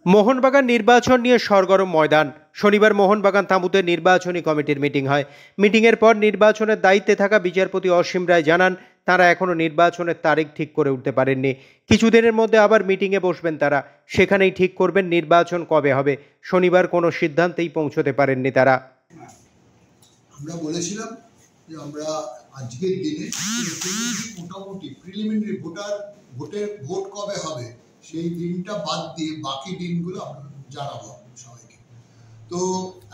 মোহনবাগান নির্বাচন নিয়ে সরগরম ময়দান। শনিবার মোহনবাগান তাঁবুতে নির্বাচনী কমিটির মিটিং হয়। মিটিংয়ের পর নির্বাচনের দায়িত্বে থাকা বিচারপতি অসীম রায় জানান, তারা এখনও নির্বাচনের তারিখ ঠিক করে উঠতে পারেননি। কিছুদিনের মধ্যে আবার মিটিংয়ে বসবেন তারা, সেখানেই ঠিক করবেন নির্বাচন কবে হবে। শনিবার কোনো সিদ্ধান্তেই পৌঁছতে পারেননি তারা। আমরা বলেছিলাম যে আমরা আজকের দিনে মোটামুটি প্রিলিমিনারি ভোট কবে হবে সেই দিনটা বাদ দিয়ে বাকি দিনগুলো আমরা জানাবো সবাইকে। তো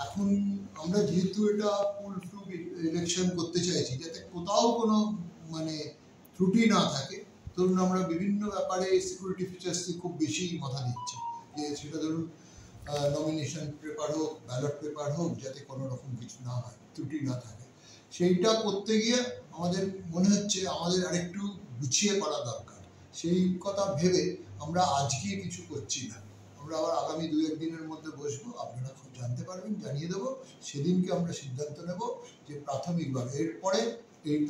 এখন আমরা যেহেতু এটা ফুল ফ্লুক ইলেকশন করতে চাইছি, যাতে কোথাও কোনো ত্রুটি না থাকে, ধরুন আমরা বিভিন্ন ব্যাপারে সিকিউরিটি ফিচার্স খুব বেশি মাথা দিচ্ছি, যে সেটা ধরুন নমিনেশন পেপার হোক, ব্যালট পেপার হোক, যাতে কোনো রকম কিছু না হয়, ত্রুটি না থাকে। সেইটা করতে গিয়ে আমাদের মনে হচ্ছে আমাদের আরেকটু গুছিয়ে করা দরকার। সেই কথা ভেবে আমরা আজকে কিছু করছি না, আমরা আবার আগামী 2-1 দিনের মধ্যে বসবো, আপনারা খুব জানতে পারবেন, জানিয়ে দেবো। সেদিনকে আমরা সিদ্ধান্ত নেব যে প্রাথমিকভাবে, এরপরে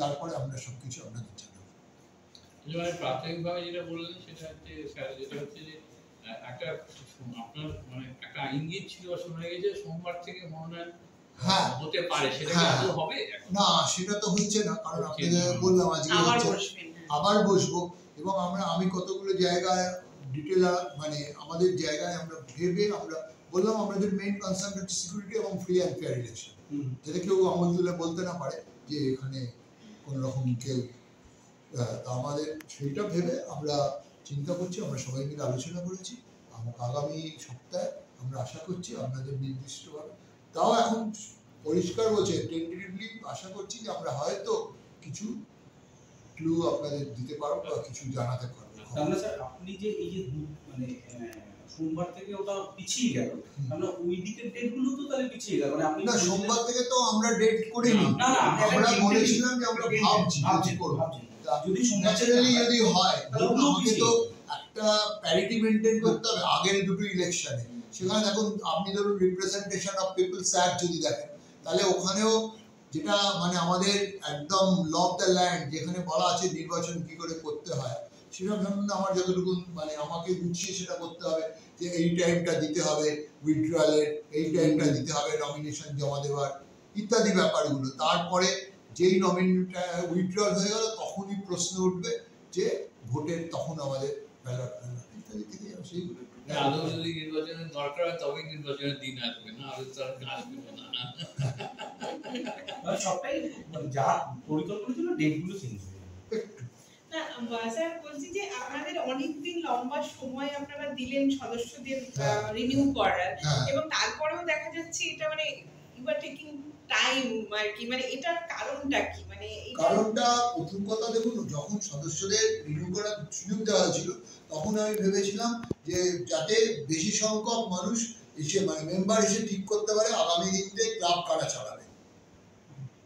তারপরে আমরা সবকিছু আপনাদের জানাবো। প্রাথমিকভাবে যেটা বললেন সেটা হচ্ছে স্যার, যেটা হচ্ছে যে একটা আপনার একটা ইঙ্গিত ছিল, শোনা গেছে সোমবার থেকে মনোনয়ন হতে পারে, সেটা কি হবে? না, সেটা তো হচ্ছে না, কারণ আপনাদের বললাম আজকে আবার বসবো, এবং আমি কতগুলো জায়গায় ডিটেল আমাদের জায়গায় আমরা ভেবে আমরা বললাম আমাদের মেইন কনসার্ন হচ্ছে সিকিউরিটি এবং ফ্রি অ্যান্ড ফেয়ার ইলেকশন, যাতে কেউ আঙুল তুলে বলতে না পারে যে এখানে কোনো রকম কেউ। আমাদের সেইটা ভেবে আমরা চিন্তা করছি, আমরা সবাই মিলে আলোচনা করেছি। আগামী সপ্তাহে আমরা আশা করছি আপনাদের নির্দিষ্টভাবে, তাও এখন পরিষ্কার বলছে টেন্টেটিভলি আশা করছি যে আমরা হয়তো কিছু ক্লু আপনাদের দিতে পারবো বা কিছু জানাতে পারবো। তাহলে স্যার আপনি যে এই যে সোমবার থেকে ওটা পিছিয়ে গেল, আমরা ওই দিকের ডেটগুলো তো তাহলে পিছিয়ে গেল, আপনি না, সোমবার থেকে তো আমরা ডেট করিনি, আমরা বলেছিলাম যে আমরা ভাবছি করব। যদি ন্যাচারালি যদি হয় তাহলে আমাকে তো একটা প্যারিটি মেইনটেইন করতে হবে আগের দুটো ইলেকশনে। সেখানে দেখুন, আপনি ধরুন রিপ্রেজেন্টেশন অফ পিপলস অ্যাক্ট যদি দেখেন, তাহলে ওখানেও যেটা আমাদের একদম ল অফ দ্য ল্যান্ড, যেখানে বলা আছে নির্বাচন কি করে করতে হয়, সেটা ধরুন আমার যতটুকু আমাকে গুছিয়ে সেটা করতে হবে যে এই টাইমটা দিতে হবে উইথড্রয়ালের, এই টাইমটা দিতে হবে নমিনেশন জমা দেওয়ার, ইত্যাদি ব্যাপারগুলো। তারপরে যেই নমিনেশনটা উইথড্রয়াল হয়ে গেল তখনই প্রশ্ন উঠবে যে ভোটের, তখন আমাদের ব্যালট ইত্যাদি থেকে সেইগুলো। আদৌ যদি নির্বাচনের দরকার হয় তবে নির্বাচনের দিন আসবে, না আর তার আসবে না। সবটাই যা পরিকল্পনা ছিল ডেটগুলো চেঞ্জ হয়ে স্যার বলছি যে আপনাদের অনেকদিন লম্বা সময় আপনারা দিলেন সদস্যদের রিনিউ করার, এবং তারপরেও দেখা যাচ্ছে এটা ইউ আর টেকিং টাইম আর কি, এটার কারণটা কি? কারণটা প্রথম কথা দেখুন, যখন সদস্যদের রিনিউ করার সুযোগ দেওয়া হয়েছিল তখন আমি ভেবেছিলাম যে যাতে বেশি সংখ্যক মানুষ এসে মেম্বার এসে ঠিক করতে পারে আগামী দিনতে ক্লাব কারা চালাবে,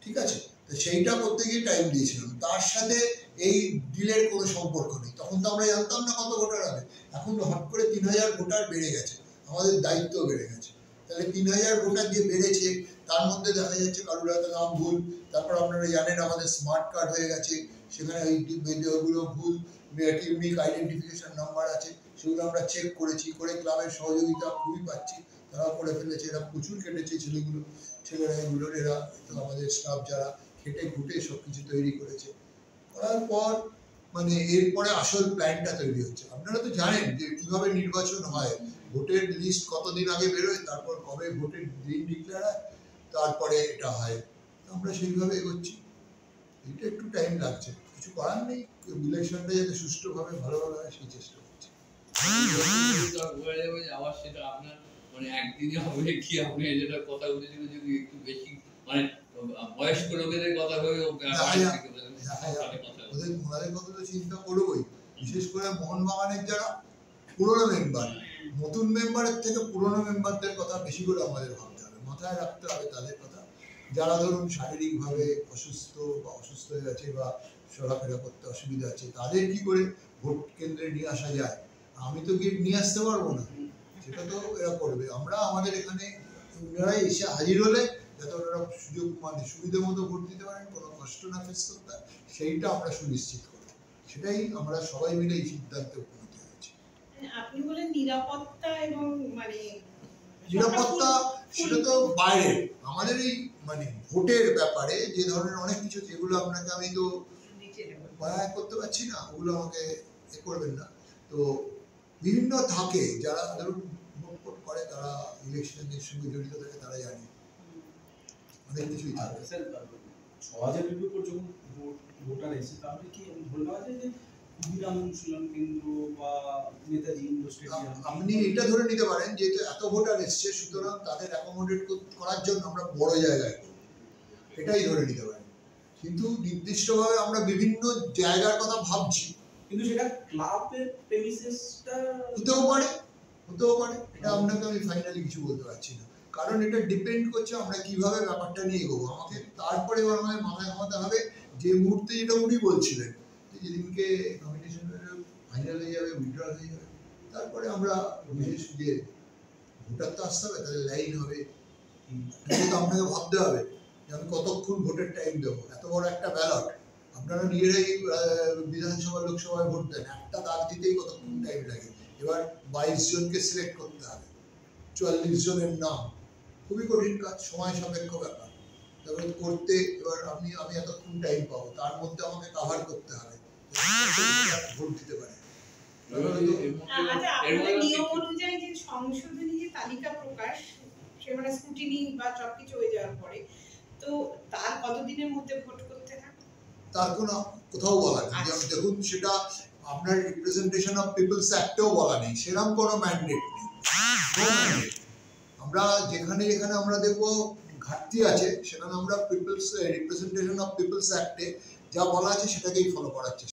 ঠিক আছে? তো সেইটা করতে গিয়ে টাইম দিয়েছিলাম। তার সাথে এই ডিলের কোনো সম্পর্ক নেই। তখন তো আমরা জানতাম না কত ভোটার হবে, এখন হট করে 3000 ভোটার বেড়ে গেছে, আমাদের দায়িত্ব বেড়ে গেছে। তাহলে 3000 ভোটার যে বেড়েছে তার মধ্যে দেখা যাচ্ছে কারোর হয়তো নাম ভুল, তারপর আপনারা জানেন আমাদের স্মার্ট কার্ড হয়ে গেছে, সেখানে ওইগুলো ভুল, ইউনিক আইডেন্টিফিকেশন নাম্বার আছে, সেগুলো আমরা চেক করেছি, করে ক্লাবের সহযোগিতা খুবই পাচ্ছি, তারা করে ফেলেছে। এরা প্রচুর কেটেছে ছেলেরা এগুলোর, এরা তো আমাদের স্টাফ যারা খেটে খুঁটে সব কিছু তৈরি করেছে। করার পর এরপরে আসল প্ল্যানটা তৈরি হচ্ছে। আপনারা তো জানেন যে কিভাবে নির্বাচন হয়, ভোটের লিস্ট কতদিন আগে বেরোয়, তারপর কবে ভোটের দিন ডিক্লেয়ার হয়, তারপরে এটা হয়। আমরা সেইভাবে এগোচ্ছি। এটা একটু টাইম লাগছে, কিছু করার নেই, ইলেকশনটা যাতে সুষ্ঠুভাবে ভালোভাবে হয় সেই চেষ্টা করছি। আবার সেটা আপনার একদিনে হবে কি? আপনি যেটা কথা বলেছিলেন যদি একটু বেশি বয়স্ক লোকেদের কথা ভেবে ওদের কথা তো চিন্তা করবোই, বিশেষ করে মোহনবাগানের যারা পুরনো মেম্বার, নতুন মেম্বারের থেকে পুরনো মেম্বারদের কথা বেশি করে আমাদের ভাবতে হবে, মাথায় রাখতে হবে তাদের কথা। যারা ধরুন শারীরিকভাবে অসুস্থ বা অসুস্থ হয়ে গেছে বা চলাফেরা করতে অসুবিধা আছে, তাদের কি করে ভোট কেন্দ্রে নিয়ে আসা যায়। আমি তো গিয়ে নিয়ে আসতে পারবো না, সেটা তো এরা করবে। আমরা আমাদের এখানে ওনারাই এসে হাজির হলে যাতে ওনারা সুবিধা মতো ভোট দিতে পারেন, কোনো কষ্ট না ফেস করতে হয়, সেইটা আমরা সুনিশ্চিত করব। সেটাই আমরা সবাই মিলে এই সিদ্ধান্তে উপনীত হয়েছি। আপনি বলেন নিরাপত্তা এবং মানে নিরাপত্তা সেটা তো বাইরে, আমাদের এই মানে ভোটের ব্যাপারে যে ধরনের অনেক কিছু যেগুলো আপনাকে আমি তো বয়ান করতে পারছি না, ওগুলো আমাকে করবেন না। তো বিভিন্ন থাকে যারা ধরুন ভোট করে, তারা ইলেকশনের সঙ্গে জড়িত থাকে, তারা জানে অনেক কিছুই থাকে। স্যার ৬,০০০ উপর যখন ভোটার এসে তাহলে কি ধরে নেওয়া যায় যে ক্ষুদিরাম অনুশীলন কেন্দ্র বা নেতাজি ইন্ডোর স্টেডিয়াম, আপনি এটা ধরে নিতে পারেন যেহেতু এত ভোটার এসছে, সুতরাং তাদের অ্যাকোমোডেট করার জন্য আমরা বড় জায়গায় করব, এটাই ধরে নিতে পারেন। কিন্তু নির্দিষ্টভাবে আমরা বিভিন্ন জায়গার কথা ভাবছি, কিন্তু সেটা ক্লাবের প্রেমিসেসটা হতেও পারে এটা আপনাকে আমি ফাইনালি কিছু বলতে পারছি না, কারণ এটা ডিপেন্ড করছে আমরা কিভাবে ব্যাপারটা নিয়ে এগোবো। আমাকে তারপরে এবার আমাদের মাথায় ঘামাতে হবে যে মুহূর্তে যেটা উনি বলছিলেন যেদিনকে নমিনেশন ফাইনাল হয়ে যাবে, উইথড্রল হয়ে যাবে, তারপরে আমরা বিশেষ যে ভোটার তো আসতে হবে, তাদের লাইন হবে, তো আপনাকে ভাবতে হবে যে আমি কতক্ষণ ভোটের টাইম দেবো। এত বড় একটা ব্যালট, আপনারা নিজেরাই বিধানসভা লোকসভায় ভোট দেন, একটা দাগ দিতেই কতক্ষণ টাইম লাগে। এবার 22 জনকে সিলেক্ট করতে হবে, 44 জনের নাম, খুবই কঠিন কাজ, সময় সাপেক্ষ ব্যাপার। তারপরে করতে এবার আমি এতক্ষণ টাইম পাবো, তার মধ্যে আমাকে কাভার করতে হবে, ভোট দিতে পারে। আচ্ছা, আপনাদের নিয়ম অনুযায়ী যে সংশোধনী যে তালিকা প্রকাশ, সে মানে স্ক্রুটিনি বা সবকিছু হয়ে যাওয়ার পরে, তো তার কতদিনের মধ্যে ভোট করতে হয়? তার কোনো কোথাও বলা নেই। যেমন দেখুন, সেটা আপনার রিপ্রেজেন্টেশন অফ পিপলস অ্যাক্টেও বলা নেই, সেরকম কোনো ম্যান্ডেট নেই। আমরা যেখানে যেখানে আমরা দেখবো ঘাটতি আছে, সেখানে আমরা পিপলস রিপ্রেজেন্টেশন অফ পিপলস অ্যাক্টে যা বলা আছে সেটাকেই ফলো করার চেষ্টা